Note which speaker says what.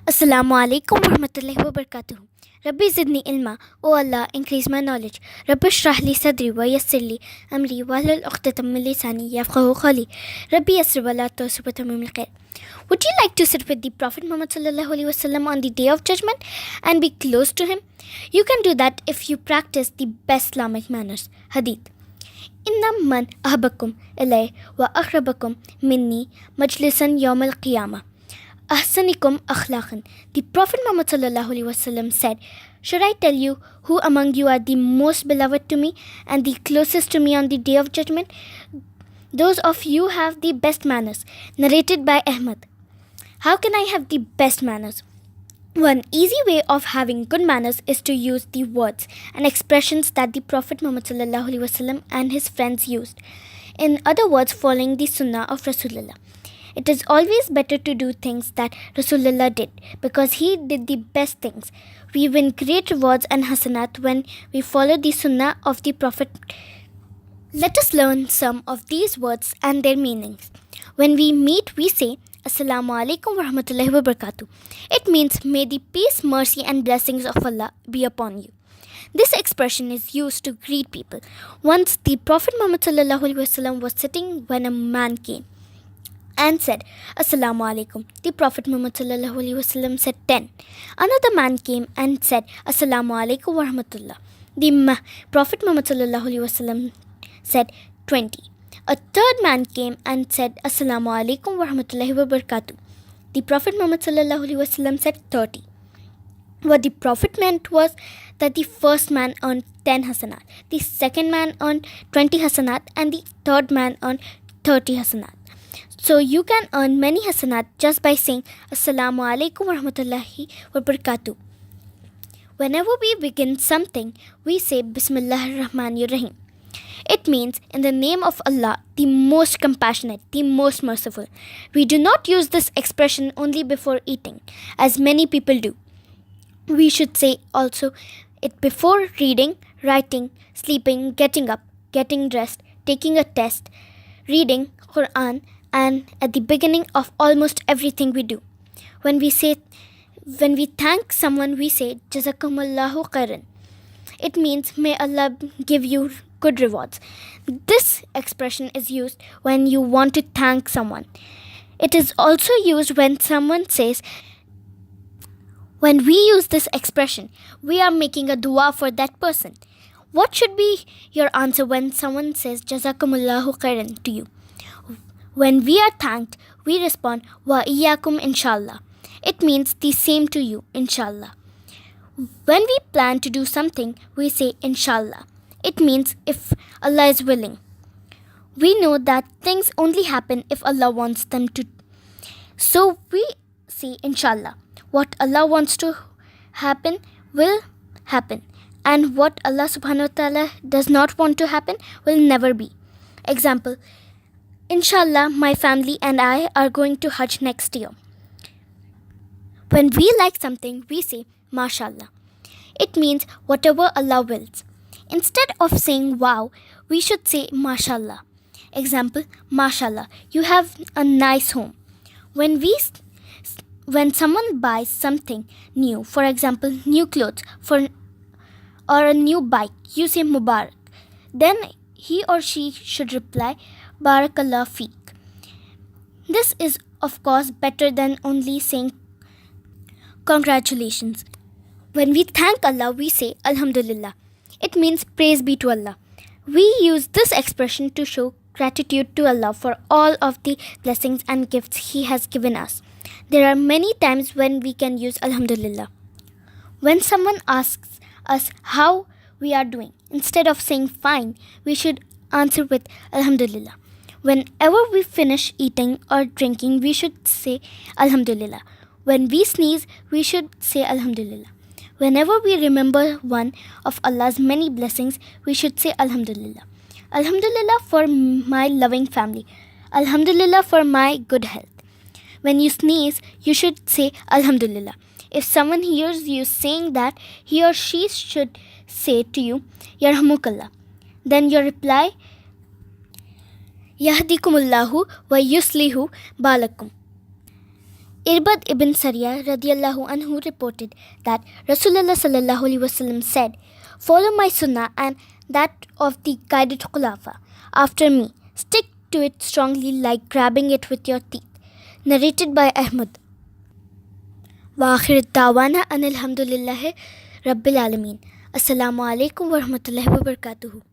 Speaker 1: Assalamu alaikum warahmatullahi wabarakatuh. Rabbi zidni ilma. O Allah, increase my knowledge. Rabbi shrah li sadri wa yassir li amri wahlul 'uqdatam min lisani yafqahu qawli. Rabbi yassir wa la tu'sir wa tamim al-khair. Would you like to sit with the Prophet Muhammad sallallahu alaihi wasallam on the Day of Judgment and be close to him? You can do that if you practice the best Islamic manners. Hadith. Inna man ahbakum ilay wa akhrabakum minni majlisan yawm al-qiyamah. Ahsanikum akhlaqan. The Prophet Muhammad sallallahu alaihi wasallam said, "Should I tell you who among you are the most beloved to me and the closest to me on the Day of Judgment? Those of you have the best manners." Narrated by Ahmad. How can I have the best manners? One easy way of having good manners is to use the words and expressions that the Prophet Muhammad sallallahu alaihi wasallam and his friends used. In other words, following the Sunnah of Rasulullah. It is always better to do things that Rasulullah did because he did the best things. We win great rewards and hasanat when we follow the Sunnah of the Prophet. Let us learn some of these words and their meanings. When we meet, we say, Assalamu alaikum wa rahmatullahi wa barakatuh. It means, may the peace, mercy and blessings of Allah be upon you. This expression is used to greet people. Once the Prophet Muhammad sallallahu alaihi wasallam was sitting when a man came and said, Assalamu alaikum. The Prophet Muhammad sallallahu alaihi wasallam said 10. Another man came and said, Assalamu alaikum wa rahmatullah. The Prophet Muhammad sallallahu alaihi wasallam said 20. A third man came and said, Assalamu alaikum wa rahmatullahi wa barakatuh. The Prophet Muhammad sallallahu alaihi wasallam said 30. What the Prophet meant was that the first man earned 10 hasanat, the second man earned 20 hasanat, and the third man earned 30 hasanat. So you can earn many hasanat just by saying Assalamu alaikum wa rahmatullahi wa barakatuh. Whenever we begin something, we say Bismillahir Rahmanir Rahim. It means in the name of Allah, the most compassionate, the most merciful. We do not use this expression only before eating, as many people do. We should say also it before reading, writing, sleeping, getting up, getting dressed, taking a test, reading Quran, and at the beginning of almost everything we do. When we thank someone, we say Jazakumullahu khairan. It means may Allah give you good rewards. This expression is used when you want to thank someone. It is also used when someone says, when we use this expression, we are making a dua for that person. What should be your answer when someone says Jazakumullahu khairan to you? When we are thanked, we respond, Wa iyyakum inshallah. It means the same to you, inshallah. When we plan to do something, we say inshallah. It means if Allah is willing. We know that things only happen if Allah wants them to. So we say inshallah. What Allah wants to happen will happen. And what Allah subhanahu wa ta'ala does not want to happen will never be. Example, Inshallah, my family and I are going to Hajj next year. When we like something, we say, MashaAllah. It means whatever Allah wills. Instead of saying wow, we should say MashaAllah. Example, MashaAllah, you have a nice home. When someone buys something new, for example, new clothes or a new bike, you say Mubarak. Then he or she should reply, Barakallah feek. This is, of course, better than only saying congratulations. When we thank Allah, we say Alhamdulillah. It means praise be to Allah. We use this expression to show gratitude to Allah for all of the blessings and gifts He has given us. There are many times when we can use Alhamdulillah. When someone asks us how we are doing, instead of saying fine, we should answer with Alhamdulillah. Whenever we finish eating or drinking, we should say Alhamdulillah. When we sneeze, we should say Alhamdulillah. Whenever we remember one of Allah's many blessings, we should say Alhamdulillah. Alhamdulillah for my loving family. Alhamdulillah for my good health. When you sneeze, you should say Alhamdulillah. If someone hears you saying that, he or she should say to you, Yarhamukallah. Then your reply, Yahdikumullahu wa yuslihu balakum. Irbad ibn Sariyah radiallahu anhu reported that Rasulullah sallallahu alaihi wasallam said, "Follow my sunnah and that of the guided khulafa after me. Stick to it strongly like grabbing it with your teeth." Narrated by Ahmad. Wa akhir da'wana anil hamdulillahi rabbil alamin. Assalamu alaikum wa rahmatullahi wa barakatuhu.